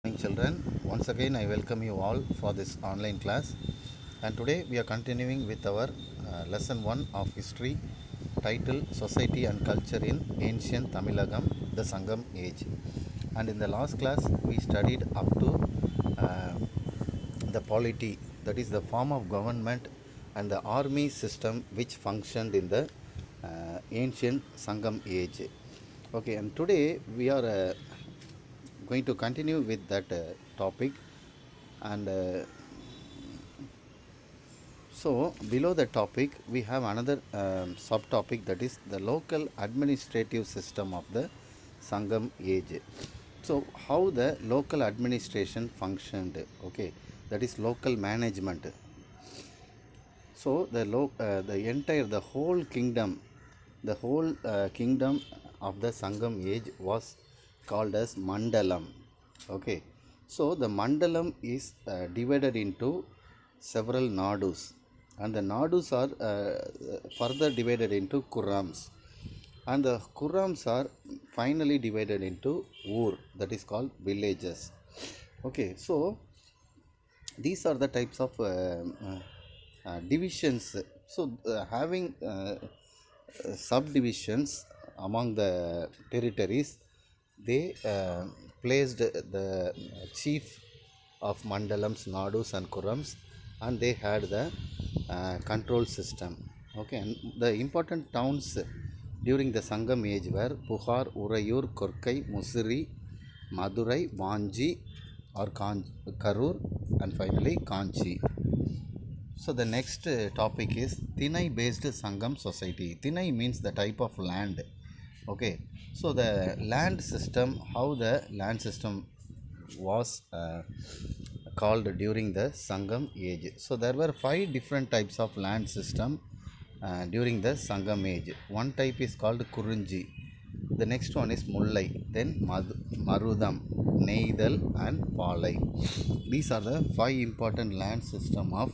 Morning children, once again I welcome you all for this online class, and today we are continuing with our lesson 1 of history titled Society and Culture in Ancient Tamilagam, the Sangam Age. And in the last class we studied up to uh, the polity, that is the form of government and the army system which functioned in the ancient Sangam age. Okay, and today we are going to continue with that topic, and so below the topic we have another subtopic, that is the local administrative system of the Sangam age. So how the local administration functioned, okay, that is local management. So the whole kingdom, of the Sangam age was called as Mandalam. Okay, so the Mandalam is divided into several nadus, and the nadus are further divided into kurams, and the kurams are finally divided into ur, that is called villages. Okay, so these are the types of divisions. So having subdivisions among the territories, they placed the chief of mandalams, nadus and kurams, and they had the control system. Okay, and the important towns during the Sangam age were Puhar, Urayur, Korkai, Musiri, Madurai, Vanji or Karur, and finally Kanchi. So the next topic is Thinai based Sangam society. Thinai means the type of land. Okay, so the land system, how the land system was called during the Sangam age. So there were 5 different types of land system during the Sangam age. One type is called Kurunji. The next one is Mullai, then Marudam, Neidal and Palai. These are the 5 important land system of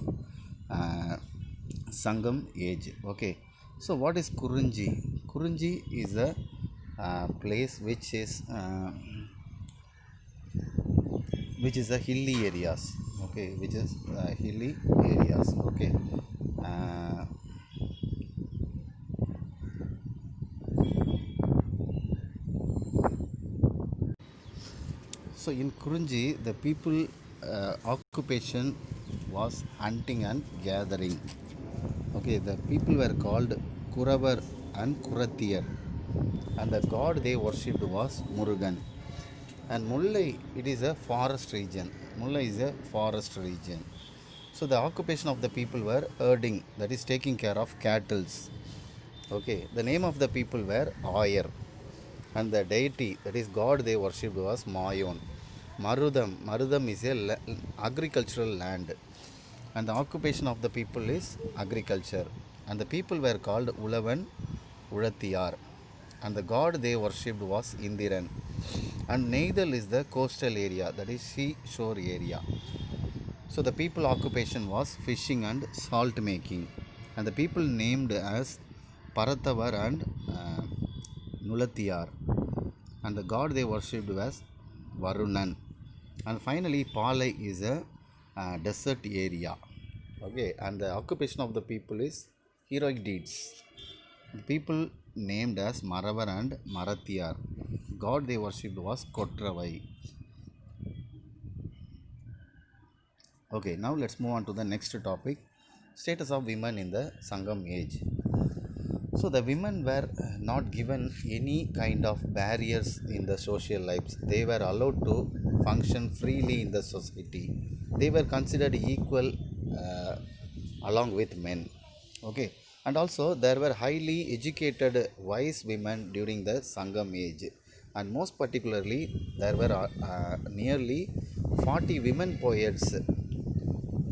Sangam age. Okay, so what is Kurunji? Kurunji is a place which is a hilly areas. Okay, which is hilly areas. Okay, uh, so in Kurunji, the people occupation was hunting and gathering. Okay, the people were called Kuravar and Kuratiyar, and the god they worshipped was Murugan. And Mullai, it is a forest region. Mullai is a forest region. So the occupation of the people were herding, that is taking care of cattle. Okay, the name of the people were Ayar, and the deity, that is god they worshipped, was Mayon. Marudam is a agricultural land, and the occupation of the people is agriculture, and the people were called Ulavan, Ulathiyar, and the god they worshipped was Indiran. And Neidal is the coastal area, that is sea shore area. So the people occupation was fishing and salt making, and the people named as Paratavar and Nulathiyar, and the god they worshipped was Varunan. And finally Palai is a desert area. Okay, and the occupation of the people is heroic deeds. The people named as Maravar and Marathiyar. God they worshipped was Kotravai. Okay, now let's move on to the next topic, status of women in the Sangam age. So the women were not given any kind of barriers in the social lives. They were allowed to function freely in the society. They were considered equal along with men. Okay, and also there were highly educated wise women during the Sangam age, and most particularly there were nearly 40 women poets.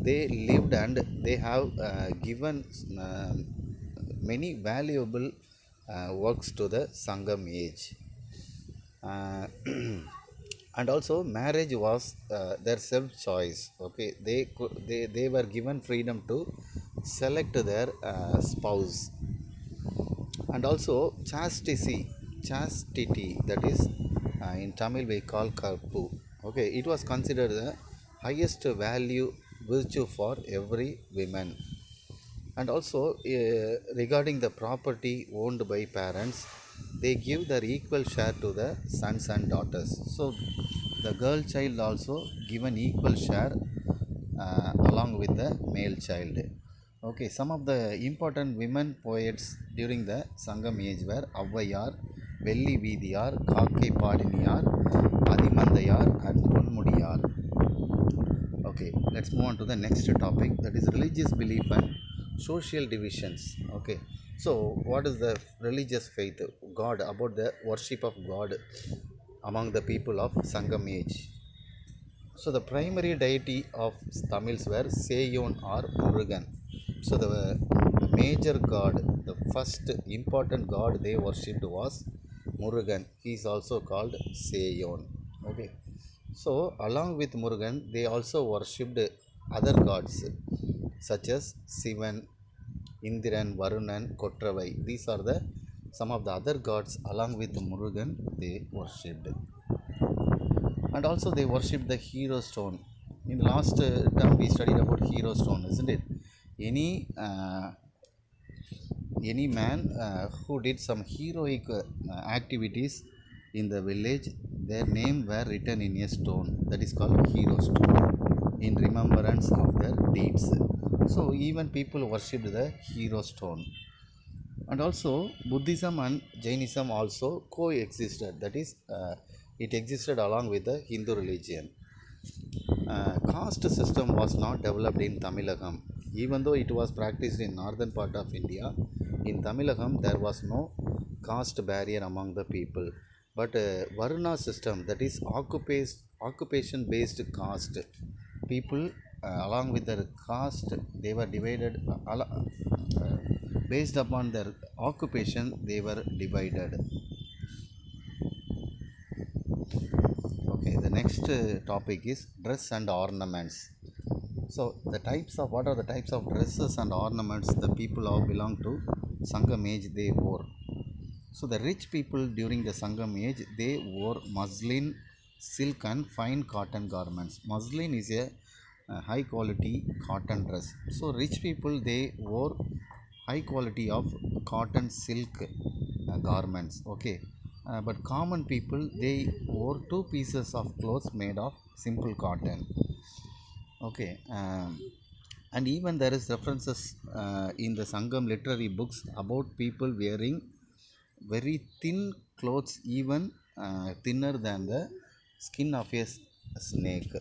They lived and they have given many valuable works to the Sangam age. Uh, and also marriage was their self choice. Okay, they were given freedom to select their spouse. And also chastity, that is in Tamil we call karpu. Okay, it was considered the highest value virtue for every woman. And also regarding the property owned by parents, they give their equal share to the sons and daughters. So the girl child also given equal share along with the male child. Okay, some of the important women poets during the Sangam age were Avvayar, Velli Vidiyar, Kakke Padiniyar, Adimandayar and Ponmudiyar. Okay, let's move on to the next topic, that is religious belief and social divisions. Okay, so what is the religious faith? God, about the worship of God among the people of Sangam age. So the primary deity of Tamils were Seyon or Murugan. So the major god, the first important god they worshipped was Murugan. He is also called Seyon. Okay. So along with Murugan, they also worshipped other gods such as Sivan, Indiran, Varunan, Kotravai. These are the some of the other gods along with Murugan they worshipped. And also they worship the hero stone. In the last term we studied about hero stone, isn't it? Any any man who did some heroic activities in the village, their name were written in a stone, that is called hero stone, in remembrance of their deeds. So even people worshipped the hero stone. And also Buddhism and Jainism also coexisted, that is it existed along with the Hindu religion. Caste system was not developed in Tamilagam, even though it was practiced in northern part of India. In Tamilagam there was no caste barrier among the people, but Varuna system, that is occupation based caste, people along with their caste they were divided based upon their occupation they were divided. Okay, the next topic is dress and ornaments. So the types of, what are the types of dresses and ornaments the people who belong to Sangam age they wore? So the rich people during the Sangam age they wore muslin, silk and fine cotton garments. Muslin is a high quality cotton dress. So rich people they wore high quality of cotton silk garments. Okay, but common people they wore two pieces of clothes made of simple cotton. Okay, and even there is references in the Sangam literary books about people wearing very thin clothes, even thinner than the skin of a snake.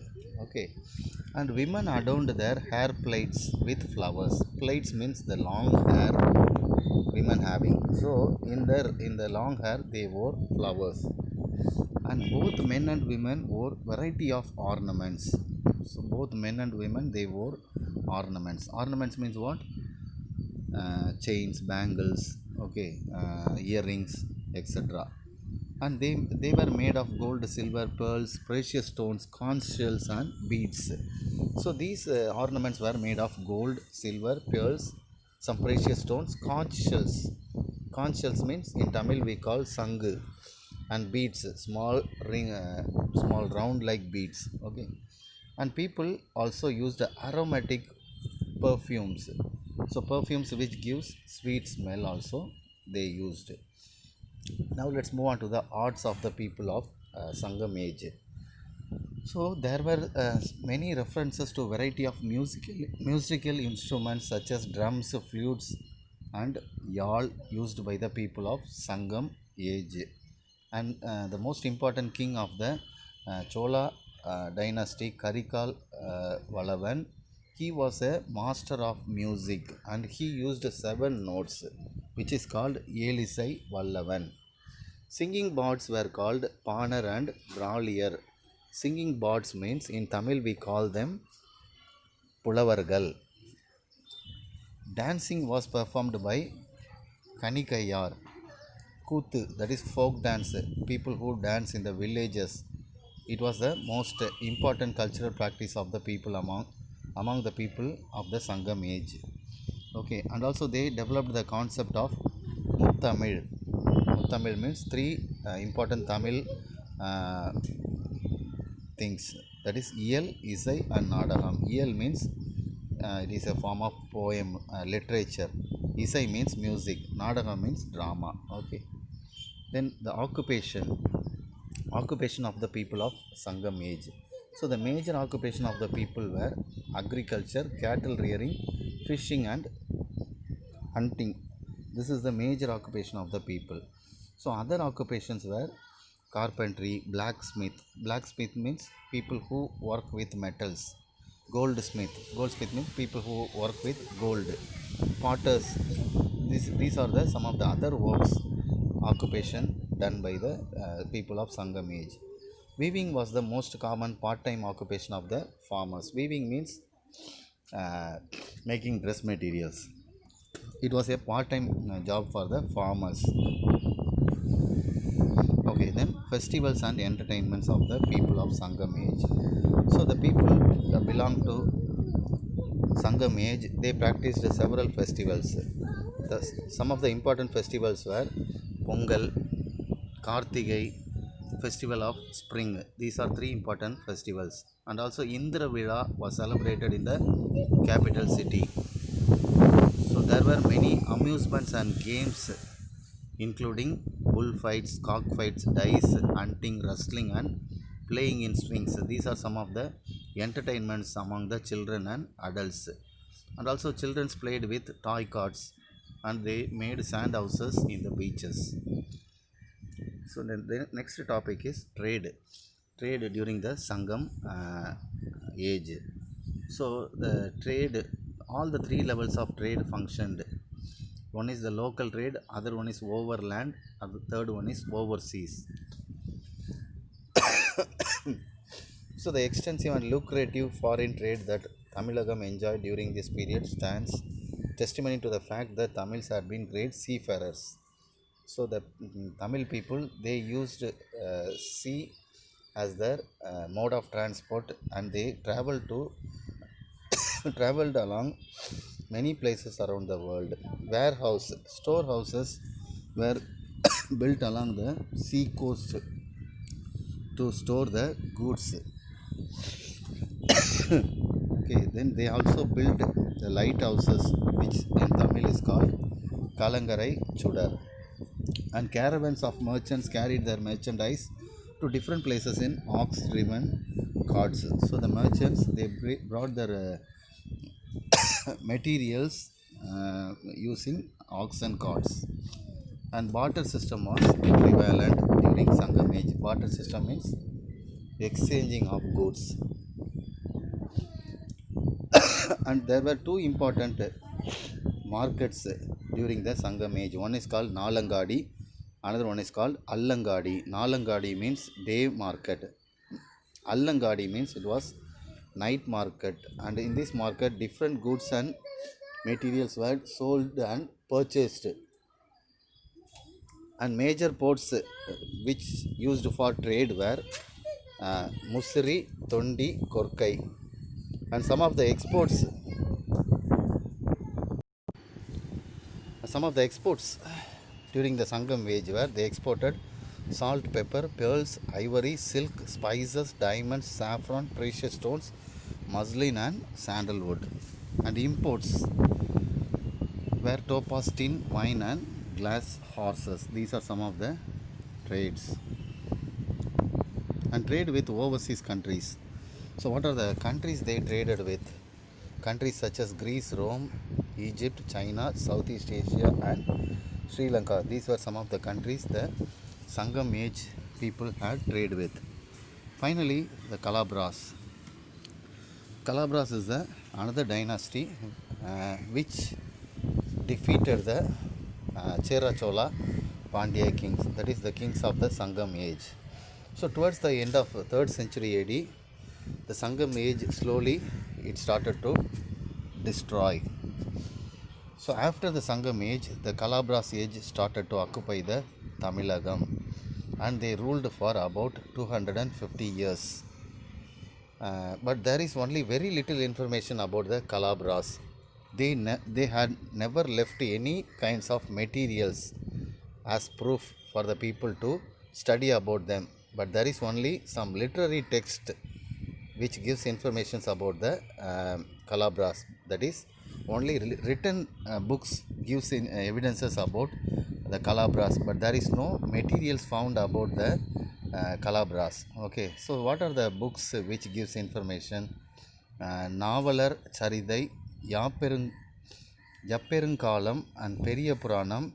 Okay, and women adorned their hair plaits with flowers. Plaits means the long hair women having. So in the long hair they wore flowers, and both men and women wore variety of ornaments. So both men and women they wore ornaments. Ornaments means what? Chains, bangles, okay, earrings, etc. And they were made of gold, silver, pearls, precious stones, conch shells and beads. So these ornaments were made of gold, silver, pearls, some precious stones, conch shells. Conch shells means in Tamil we call sangu, and beads, small ring, small round like beads. Okay, and people also used aromatic perfumes. So perfumes which gives sweet smell also they used. Now let's move on to the arts of the people of Sangam age. So there were many references to variety of musical instruments such as drums, flutes and yal used by the people of Sangam age. And the most important king of the Chola dynasty, Karikal Valavan, he was a master of music and he used 7 notes which is called Elisai Vallavan. Singing bards were called Panar and Bralier. Singing bards means in Tamil we call them Pulavargal. Dancing was performed by Kanikayar. Kuthu, that is folk dance, people who dance in the villages. It was the most important cultural practice of the people among the people of the Sangam age. Okay, and also they developed the concept of Muttamil. Muttamil means three important Tamil uh, things. That is Iyal, Isai and Nadagam. Iyal means it is a form of poem, literature. Isai means music. Nadagam means drama. Okay. Then the occupation of the people of Sangam age. So the major occupation of the people were agriculture, cattle rearing, fishing and hunting. This is the major occupation of the people. So other occupations were carpentry, blacksmith. Blacksmith means people who work with metals. Goldsmith means people who work with gold. Potters. These are the some of the other works occupation done by the people of Sangam age. Weaving was the most common part-time occupation of the farmers. Weaving means uh, making dress materials. It was a part-time job for the farmers. Okay, then festivals and entertainments of the people of Sangam age. So the people belong to Sangam age, they practiced several festivals. Some of the important festivals were Pongal, Kartigai, Festival of Spring. These are three important festivals. And also Indra Vila was celebrated in the capital city. So there were many amusements and games including bullfights, cockfights, dice, hunting, wrestling and playing in swings. These are some of the entertainments among the children and adults. And also children played with toy carts and they made sand houses in the beaches. So then the next topic is trade. Trade during the Sangam age. So the trade, all the three levels of trade functioned. One is the local trade, other one is overland, and the third one is overseas. So the extensive and lucrative foreign trade that Tamilagam enjoyed during this period stands testimony to the fact that Tamils had been great seafarers. So the Tamil people, they used sea as their mode of transport, and they traveled along many places around the world. Storehouses were built along the sea coast to store the goods. Okay, then they also built the lighthouses, which in Tamil is called Kalangarai Chudar. And caravans of merchants carried their merchandise to different places in ox-driven carts. So the merchants, they brought their materials using oxen carts. And barter system was prevalent during Sangam age. Barter system means exchanging of goods. And there were two important markets during the Sangam age. One is called Nalangadi, another one is called Allangadi. Nalangadi means day market. Allangadi means it was night market, and in this market different goods and materials were sold and purchased. And major ports which used for trade were Musiri, Tondi, Korkai. And some of the exports during the Sangam age were they exported salt, pepper, pearls, ivory, silk, spices, diamonds, saffron, precious stones, muslin and sandalwood. And imports were topaz, tin, wine and glass horses. These are some of the trades. And trade with overseas countries. So what are the countries they traded with? Countries such as Greece, Rome, Egypt, China, Southeast Asia and Sri Lanka. These were some of the countries the Sangam age people had trade with. Finally, the Calabras. Calabras is another dynasty which defeated the Chera Chola Pandya kings, that is the kings of the Sangam age. So towards the end of 3rd century AD, the Sangam age slowly it started to destroy. So after the Sangam age, the Calabras age started to occupy the Tamilagam, and they ruled for about 250 years. But there is only very little information about the Calabras. They had never left any kinds of materials as proof for the people to study about them. But there is only some literary text which gives informations about the Calabras. That is, only written books gives evidences about the Calabras, but there is no materials found about the Calabras. Okay, so what are the books which gives information? Navalar Charidai, Yapperung Yapperunkalam and Periya Puranam,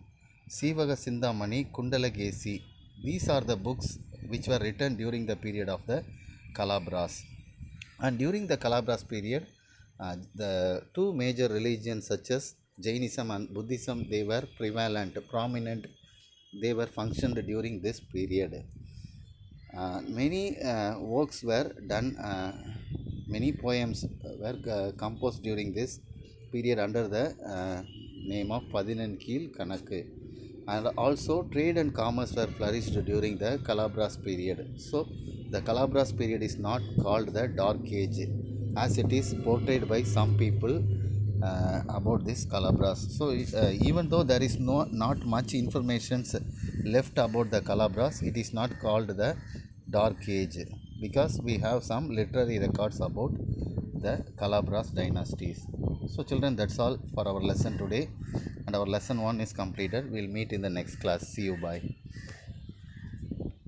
Sivaga Sindhamani, Kundalagesi. These are the books which were written during the period of the Calabras. And during the Calabras period, the two major religions such as Jainism and Buddhism, they were prevalent, prominent, they were functioned during this period. Many works were done, many poems were composed during this period under the name of Padinankil Kanakku. And also trade and commerce were flourished during the Calabras period. So the Calabras period is not called the Dark Age as it is portrayed by some people about this Calabras. So even though there is not much information left about the Calabras, it is not called the Dark Age because we have some literary records about the Calabras dynasties. So children, that's all for our lesson today, and our lesson 1 is completed. We'll meet in the next class. See you. Bye.